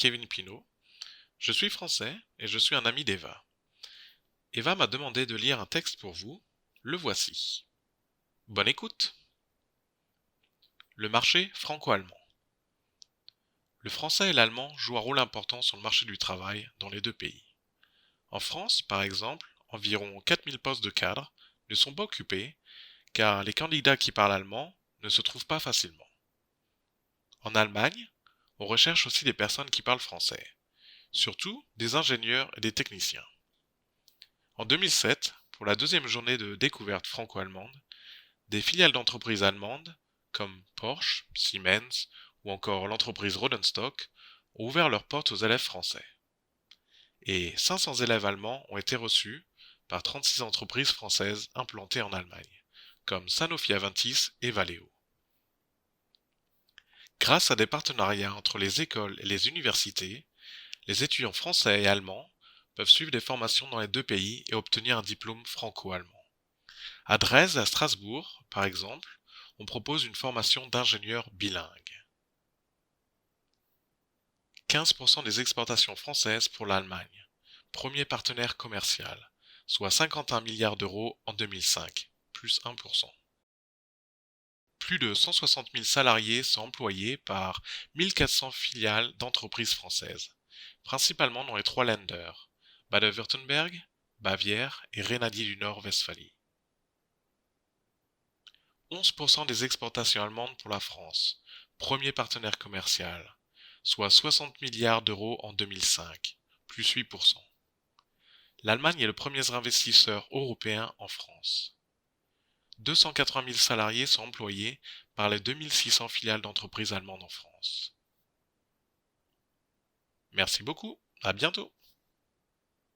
Kevin Pinault. Je suis français et je suis un ami d'Eva. Eva m'a demandé de lire un texte pour vous. Le voici. Bonne écoute. Le marché franco-allemand. Le français et l'allemand jouent un rôle important sur le marché du travail dans les deux pays. En France, par exemple, environ 4000 postes de cadres ne sont pas occupés car les candidats qui parlent allemand ne se trouvent pas facilement. En Allemagne, on recherche aussi des personnes qui parlent français, surtout des ingénieurs et des techniciens. En 2007, pour la deuxième journée de découverte franco-allemande, des filiales d'entreprises allemandes, comme Porsche, Siemens ou encore l'entreprise Rodenstock, ont ouvert leurs portes aux élèves français. Et 500 élèves allemands ont été reçus par 36 entreprises françaises implantées en Allemagne, comme Sanofi Aventis et Valeo. Grâce à des partenariats entre les écoles et les universités, les étudiants français et allemands peuvent suivre des formations dans les deux pays et obtenir un diplôme franco-allemand. À Dresde et à Strasbourg, par exemple, on propose une formation d'ingénieur bilingue. 15% des exportations françaises pour l'Allemagne, premier partenaire commercial, soit 51 milliards d'euros en 2005, plus 1%. Plus de 160 000 salariés sont employés par 1400 filiales d'entreprises françaises, principalement dans les trois Länder, Bade-Württemberg, Bavière et Rhénanie du Nord-Westphalie. 11% des exportations allemandes pour la France, premier partenaire commercial, soit 60 milliards d'euros en 2005, plus 8%. L'Allemagne est le premier investisseur européen en France. 280 000 salariés sont employés par les 2600 filiales d'entreprises allemandes en France. Merci beaucoup, à bientôt.